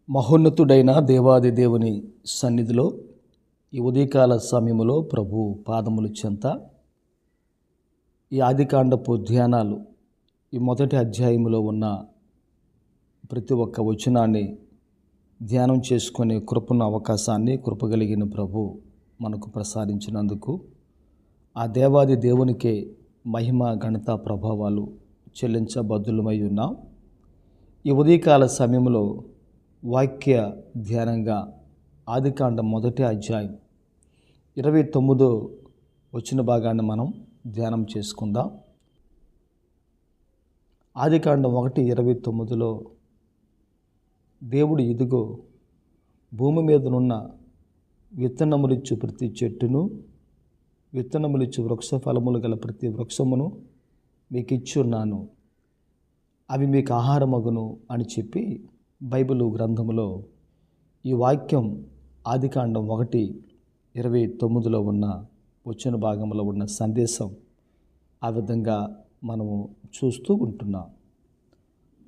మహోన్నతుడైన దేవాది దేవుని సన్నిధిలో ఈ ఉదయకాల సమయంలో ప్రభు పాదముల చెంత ఈ ఆదికాండపు ధ్యానాలు ఈ మొదటి అధ్యాయంలో ఉన్న ప్రతి ఒక్క వచనాన్ని ధ్యానం చేసుకునే కృపను అవకాశాన్ని కృపగలిగిన ప్రభు మనకు ప్రసాదించినందుకు ఆ దేవాది దేవునికే మహిమ ఘనత ప్రభావాలు చెల్లించబద్దులమై ఉన్నాం. ఈ ఉదయకాల సమయంలో వాక్య ధ్యానంగా ఆదికాండం మొదటి అధ్యాయం 29 వచ్చిన భాగాన్ని మనం ధ్యానం చేసుకుందాం. ఆదికాండం 1:29లో దేవుడు ఇదిగో భూమి మీదనున్న విత్తనములిచ్చు ప్రతి చెట్టును విత్తనములిచ్చు వృక్ష ఫలములు గల ప్రతి వృక్షమును మీకు ఇచ్చున్నాను, అవి మీకు ఆహారమగును అని చెప్పి బైబిలు గ్రంథములో ఈ వాక్యం ఆదికాండం 1:29లో ఉన్న వచ్చిన భాగంలో ఉన్న సందేశం ఆ విధంగా మనము చూస్తూ ఉంటున్నాం.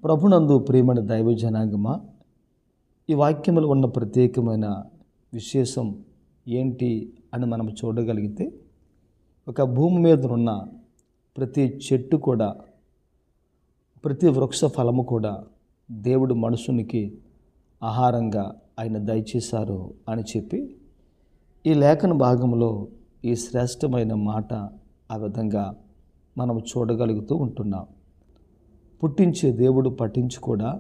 ప్రభునందు ప్రియమైన దైవ జనాంగమా, ఈ వాక్యములో ఉన్న ప్రత్యేకమైన విశేషం ఏంటి అని మనం చూడగలిగితే, ఒక భూమి మీద ఉన్న ప్రతి చెట్టు కూడా, ప్రతి వృక్ష ఫలము కూడా దేవుడు మనుషునికి ఆహారంగా ఆయన దయచేశారు అని చెప్పి ఈ లేఖన భాగంలో ఈ శ్రేష్టమైన మాట ఆ విధంగా మనం చూడగలుగుతూ ఉంటున్నాం. పుట్టించే దేవుడు పట్టించుకోడా,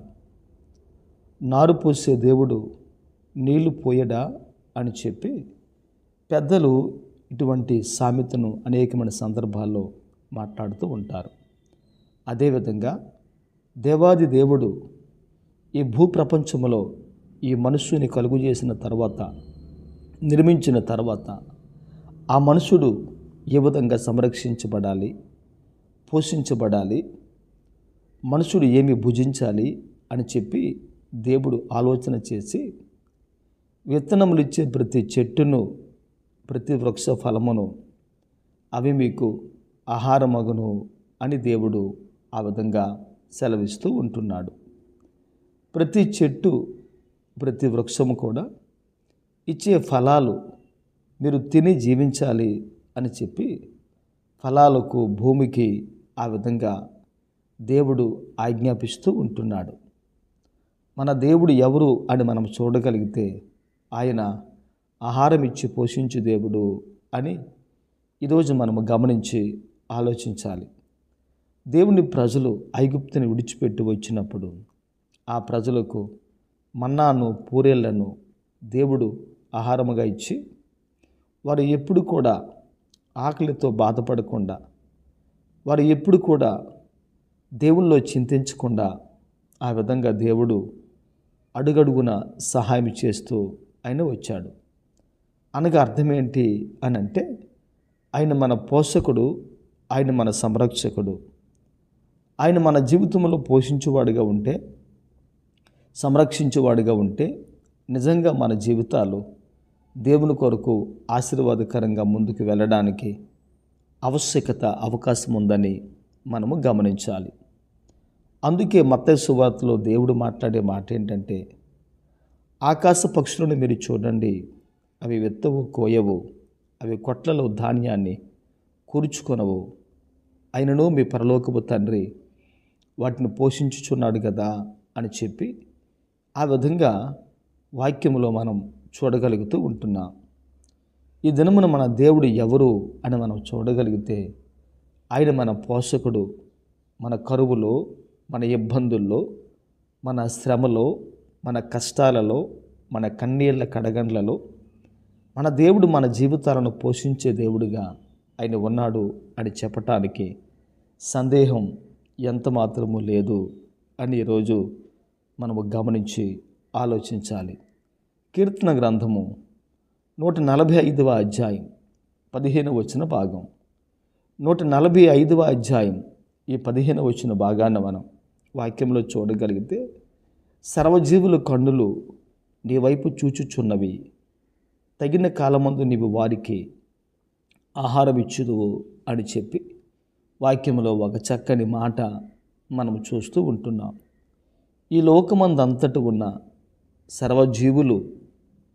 నారు పోసే దేవుడు నీళ్లు పోయడా అని చెప్పి పెద్దలు ఇటువంటి సామెతను అనేకమైన సందర్భాల్లో మాట్లాడుతూ ఉంటారు. అదేవిధంగా దేవాది దేవుడు ఈ భూప్రపంచంలో ఈ మనుష్యుని కలుగు చేసిన తర్వాత, నిర్మించిన తర్వాత ఆ మనుషుడు ఏ విధంగా సంరక్షించబడాలి, పోషించబడాలి, మనుషుడు ఏమి భుజించాలి అని చెప్పి దేవుడు ఆలోచన చేసి విత్తనములిచ్చే ప్రతి చెట్టును, ప్రతి వృక్ష ఫలమును అవి మీకు ఆహారమగును అని దేవుడు ఆ విధంగా సెలవిస్తూ ఉంటున్నాడు. ప్రతి చెట్టు, ప్రతి వృక్షము కూడా ఇచ్చే ఫలాలు మీరు తిని జీవించాలి అని చెప్పి ఫలాలకు, భూమికి ఆ విధంగా దేవుడు ఆజ్ఞాపిస్తూ ఉంటున్నాడు. మన దేవుడు ఎవరు అని మనం చూడగలిగితే ఆయన ఆహారం ఇచ్చి పోషించు దేవుడు అని ఈరోజు మనము గమనించి ఆలోచించాలి. దేవుని ప్రజలు ఐగుప్తుని విడిచిపెట్టి వచ్చినప్పుడు ఆ ప్రజలకు మన్నాను, పూరేళ్లను దేవుడు ఆహారముగా ఇచ్చి వారు ఎప్పుడు కూడా ఆకలితో బాధపడకుండా, వారు ఎప్పుడు కూడా దేవుల్లో చింతించకుండా ఆ విధంగా దేవుడు అడుగడుగున సహాయం చేస్తూ ఆయన వచ్చాడు. అనగా అర్థం ఏంటి అని అంటే, ఆయన మన పోషకుడు, ఆయన మన సంరక్షకుడు. ఆయన మన జీవితంలో పోషించువాడిగా ఉంటే, సంరక్షించేవాడిగా ఉంటే నిజంగా మన జీవితాలు దేవుని కొరకు ఆశీర్వాదకరంగా ముందుకు వెళ్ళడానికి అవకాశం ఉందని మనము గమనించాలి. అందుకే మత్తయి సువార్తలో దేవుడు మాట్లాడే మాట ఏంటంటే, ఆకాశ పక్షులను మీరు చూడండి, అవి విత్తవు, కోయవు, అవి కొట్లలో ధాన్యాన్ని కూర్చుకొనవు, అయినను మీ పరలోకపు తండ్రి వాటిని పోషించుచున్నాడు కదా అని చెప్పి ఆ విధంగా వాక్యములో మనం చూడగలుగుతూ ఉంటున్నాం. ఈ దినమున మన దేవుడు ఎవరు అని మనం చూడగలిగితే, ఆయన మన పోషకుడు. మన కరువులో, మన ఇబ్బందుల్లో, మన శ్రమలో, మన కష్టాలలో, మన కన్నీళ్ల కడగండ్లలో మన దేవుడు మన జీవితాలను పోషించే దేవుడిగా ఆయన ఉన్నాడు అని చెప్పటానికి సందేహం ఎంత మాత్రము లేదు అని ఈరోజు మనము గమనించి ఆలోచించాలి. కీర్తన గ్రంథము 145వ అధ్యాయం 15 వచ్చిన భాగం, 145వ అధ్యాయం ఈ 15 వచ్చిన భాగాన్ని మనం వాక్యంలో చూడగలిగితే, సర్వజీవుల కన్నులు నీ వైపు చూచుచున్నవి, తగిన కాలమందు నీవు వారికి ఆహారం ఇచ్చుదువు అని చెప్పి వాక్యంలో ఒక చక్కని మాట మనం చూస్తూ ఉంటున్నాం. ఈ లోకమందంతట ఉన్న సర్వజీవులు,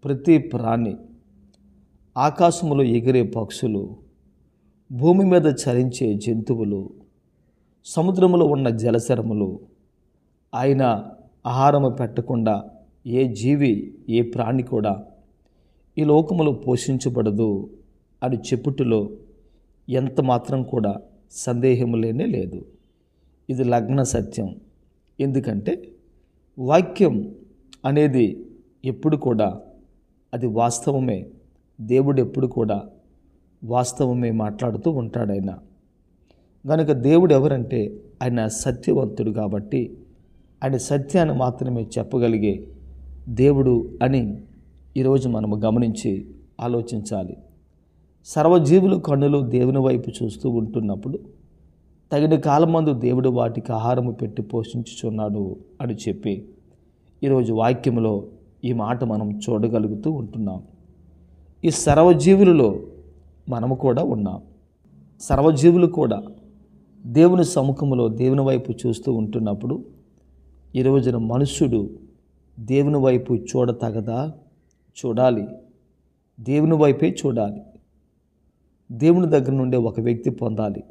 ప్రతి ప్రాణి, ఆకాశములో ఎగిరే పక్షులు, భూమి మీద చరించే జంతువులు, సముద్రములో ఉన్న జలచరములు, ఆయన ఆహారము పెట్టకుండా ఏ జీవి, ఏ ప్రాణి కూడా ఈ లోకములో పోషించబడదు అని చెప్పుటలో ఎంత మాత్రం కూడా సందేహము లేనే లేదు. ఇది లగ్న సత్యం. ఎందుకంటే వాక్యం అనేది ఎప్పుడు కూడా అది వాస్తవమే. దేవుడు ఎప్పుడు కూడా వాస్తవమే మాట్లాడుతూ ఉంటాడు. ఆయన కనుక దేవుడు ఎవరంటే ఆయన సత్యవంతుడు కాబట్టి ఆయన సత్యాన్ని మాత్రమే చెప్పగలిగే దేవుడు అని ఈరోజు మనము గమనించి ఆలోచించాలి. సర్వజీవుల కన్నులు దేవుని వైపు చూస్తూ ఉంటున్నప్పుడు తగిన కాలమందు దేవుడు వాటికి ఆహారము పెట్టి పోషించుచున్నాడు అని చెప్పి ఈరోజు వాక్యంలో ఈ మాట మనం చూడగలుగుతూ ఉంటున్నాం. ఈ సర్వజీవులలో మనము కూడా ఉన్నాం. సర్వజీవులు కూడా దేవుని సముఖంలో దేవుని వైపు చూస్తూ ఉంటున్నప్పుడు ఈ రోజున మనుష్యుడు దేవుని వైపు చూడతగదా? చూడాలి. దేవుని వైపే చూడాలి. దేవుని దగ్గర నుండే ఒక వ్యక్తి పొందాలి.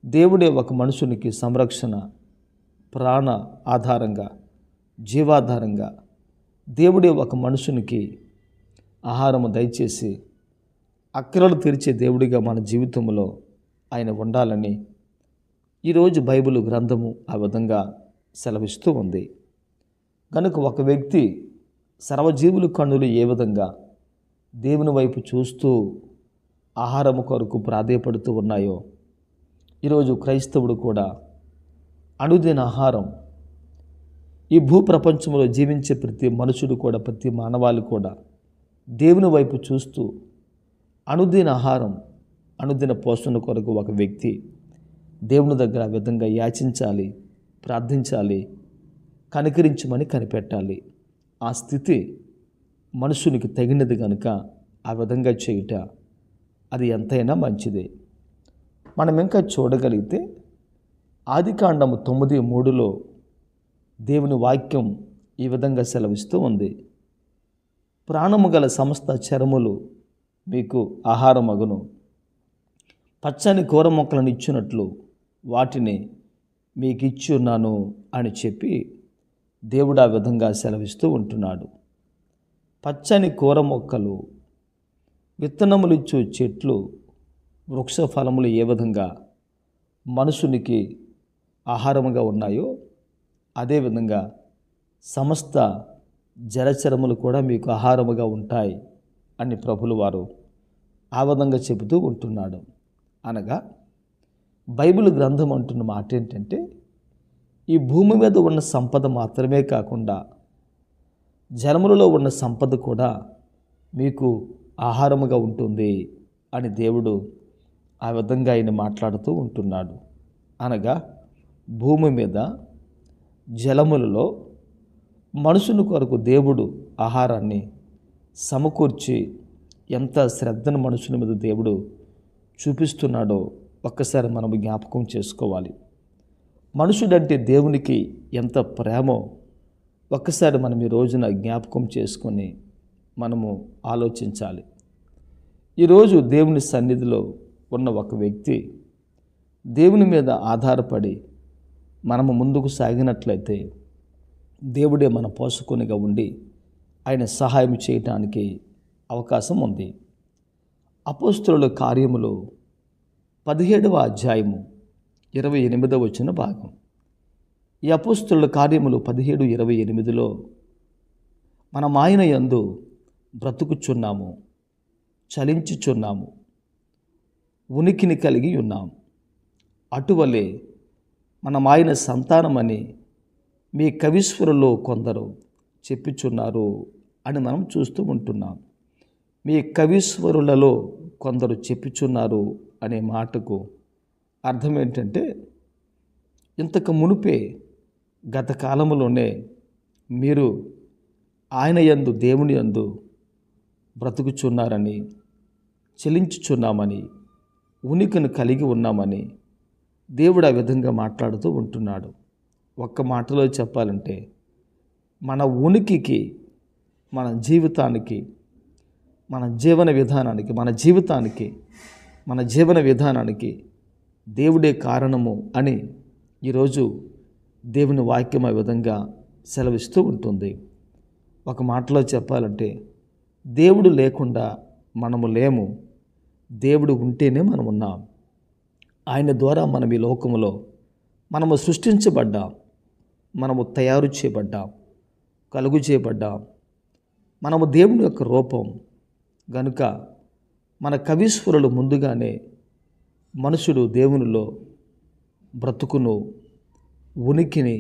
దేవుడే ఒక మనుషునికి సంరక్షణ, ప్రాణ ఆధారంగా, జీవాధారంగా దేవుడే ఒక మనుషునికి ఆహారము దయచేసి అక్కరలు తీర్చే దేవుడిగా మన జీవితంలో ఆయన ఉండాలని ఈరోజు బైబిల్ గ్రంథము ఆ విధంగా సెలవిస్తూ ఉంది. కనుక ఒక వ్యక్తి సర్వజీవుల కన్నులు ఏ విధంగా దేవుని వైపు చూస్తూ ఆహారము కొరకు ప్రాధేయపడుతూ ఉన్నాయో ఈరోజు క్రైస్తవుడు కూడా అనుదిన ఆహారం, ఈ భూప్రపంచంలో జీవించే ప్రతి మనుషుడు కూడా, ప్రతి మానవాళి కూడా దేవుని వైపు చూస్తూ అనుదిన ఆహారం, అనుదిన పోషణ కొరకు ఒక వ్యక్తి దేవుని దగ్గర ఆ విధంగా యాచించాలి, ప్రార్థించాలి, కనికరించమని కనిపెట్టాలి. ఆ స్థితి మనుషునికి తగినది కనుక ఆ విధంగా చేయుట అది ఎంతైనా మంచిదే. మనం ఇంకా చూడగలిగితే ఆదికాండము 9:3 దేవుని వాక్యం ఈ విధంగా సెలవిస్తూ ఉంది. ప్రాణము గల సమస్త చరములు మీకు ఆహారమగును, పచ్చని కూర మొక్కలను ఇచ్చినట్లు వాటిని మీకు ఇచ్చి ఉన్నాను అని చెప్పి దేవుడు ఆ విధంగా సెలవిస్తూ ఉంటున్నాడు. పచ్చని కూర మొక్కలు, విత్తనములు ఇచ్చు చెట్లు, వృక్ష ఫలములు ఏ విధంగా మనుషునికి ఆహారముగా ఉన్నాయో అదేవిధంగా సమస్త జలచరములు కూడా మీకు ఆహారముగా ఉంటాయి అని ప్రభులు వారు ఆ విధంగా చెబుతూ ఉంటున్నాడు. అనగా బైబిల్ గ్రంథం అంటున్న మాట ఏంటంటే ఈ భూమి మీద ఉన్న సంపద మాత్రమే కాకుండా జలములలో ఉన్న సంపద కూడా మీకు ఆహారముగా ఉంటుంది అని దేవుడు ఆ విధంగా ఆయన మాట్లాడుతూ ఉంటున్నాడు. అనగా భూమి మీద జలములలో మనుషుని కొరకు దేవుడు ఆహారాన్ని సమకూర్చి ఎంత శ్రద్ధను మనుషుని మీద దేవుడు చూపిస్తున్నాడో ఒక్కసారి మనం జ్ఞాపకం చేసుకోవాలి. మనుషుడంటే దేవునికి ఎంత ప్రేమో ఒక్కసారి మనం ఈ రోజున జ్ఞాపకం చేసుకొని మనము ఆలోచించాలి. ఈరోజు దేవుని సన్నిధిలో ఉన్న ఒక వ్యక్తి దేవుని మీద ఆధారపడి మనము ముందుకు సాగినట్లయితే దేవుడే మన పోషకునిగా ఉండి ఆయన సహాయం చేయటానికి అవకాశం ఉంది. అపోస్తలుల కార్యములు 17వ అధ్యాయము 28వ భాగం. ఈ అపోస్తలుల కార్యములు 17:28 మనం ఆయన యందు బ్రతుకుచున్నాము, చలించుచున్నాము, ఉనికిని కలిగి ఉన్నాము, అటువలే మనం ఆయన సంతానమని మీ కవీశ్వరులో కొందరు చెప్పుచున్నారు అని మనం చూస్తూ ఉంటున్నాం. మీ కవీశ్వరులలో కొందరు చెప్పుచున్నారు అనే మాటకు అర్థం ఏంటంటే ఇంతకు మునుపే గత కాలంలోనే మీరు ఆయన యందు, దేవుని యందు బ్రతుకుచున్నారని, చెలించుచున్నామని, ఉనికిని కలిగి ఉన్నామని దేవుడు ఆ విధంగా మాట్లాడుతూ ఉంటున్నాడు. ఒక్క మాటలో చెప్పాలంటే మన ఉనికికి, మన జీవితానికి, మన జీవన విధానానికి దేవుడే కారణము అని ఈరోజు దేవుని వాక్యం ఆ విధంగా సెలవిస్తూ ఉంటుంది. ఒక మాటలో చెప్పాలంటే దేవుడు లేకుండా మనము లేము, దేవుడు ఉంటేనే మనం ఉన్నాం. ఆయన ద్వారా మనం ఈ లోకములో మనము సృష్టించబడ్డాం, మనము తయారు చేయబడ్డాం, కలుగు చేయబడ్డాం. మనము దేవుని యొక్క రూపం గనుక మన కవీశ్వరులు ముందుగానే మనుషుడు దేవునిలో బ్రతుకును, ఉనికిని,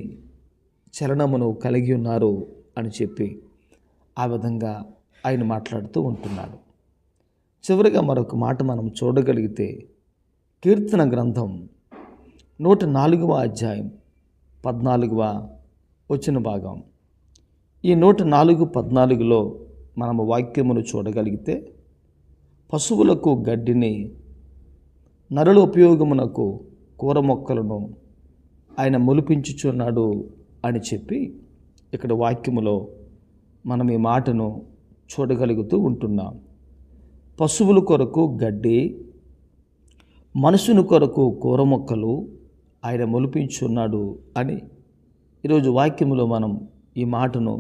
చలనమును కలిగి ఉన్నారు అని చెప్పి ఆ విధంగా ఆయన మాట్లాడుతూ ఉంటున్నాడు. చివరిగా మరొక మాట మనం చూడగలిగితే కీర్తన గ్రంథం 104వ అధ్యాయం 14వ వచన భాగం. ఈ 104:14లో మనము వాక్యమును చూడగలిగితే, పశువులకు గడ్డిని, నరుల ఉపయోగమునకు కూర మొక్కలను ఆయన మొలిపించుచున్నాడు అని చెప్పి ఇక్కడ వాక్యములో మనం ఈ మాటను చూడగలుగుతూ ఉంటున్నాం. పశువుల కొరకు గడ్డి, మనుషుని కొరకు కూర మొక్కలు ఆయన మొలిపించున్నాడు అని ఈరోజు వాక్యములో మనం ఈ మాటను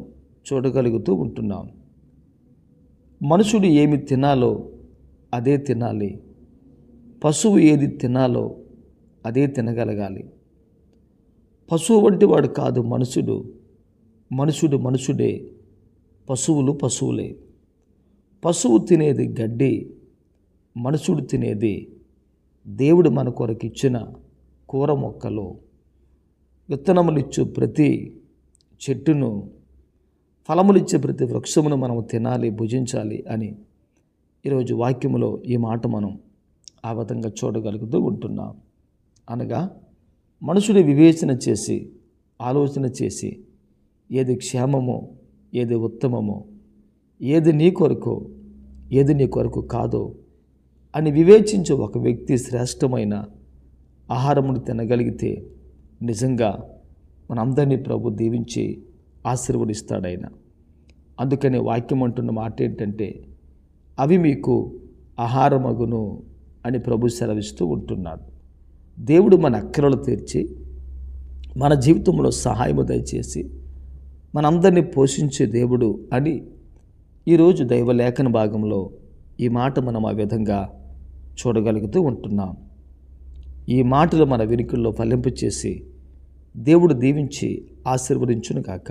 చూడగలుగుతూ ఉంటున్నాం. మనుషుడు ఏమి తినాలో అదే తినాలి, పశువు ఏది తినాలో అదే తినగలగాలి. పశువు వంటి వాడు కాదు మనుషుడు, మనుషుడే, పశువులు పశువులే. పశువు తినేది గడ్డి, మనుషుడు తినేది దేవుడు మన కొరకు ఇచ్చిన కూర మొక్కలు. విత్తనములిచ్చు ప్రతి చెట్టును, ఫలములిచ్చే ప్రతి వృక్షమును మనం తినాలి, భుజించాలి అని ఈరోజు వాక్యములో ఈ మాట మనం ఆ విధంగా చూడగలుగుతూ ఉంటున్నాం. అనగా మనుషుడు వివేచన చేసి, ఆలోచన చేసి ఏది క్షేమమో, ఏది ఉత్తమమో, ఏది నీ కొరకు, ఏది నీ కొరకు కాదో అని వివేచించే ఒక వ్యక్తి శ్రేష్టమైన ఆహారమును తినగలిగితే నిజంగా మనందరినీ ప్రభు దీవించి ఆశీర్వదిస్తాడాయన. అందుకని వాక్యం అంటున్న మాట ఏంటంటే, అవి మీకు ఆహారమగును అని ప్రభు సెలవిస్తూ ఉంటున్నాడు. దేవుడు మన అక్కరలు తీర్చి మన జీవితంలో సహాయము దయచేసి మనందరినీ పోషించే దేవుడు అని ఈరోజు దైవలేఖన భాగంలో ఈ మాట మనం ఆ విధంగా చూడగలుగుతూ ఉంటున్నాం. ఈ మాటలు మన వినికిల్లో ఫలింపచేసి దేవుడు దీవించి ఆశీర్వదించును గాక.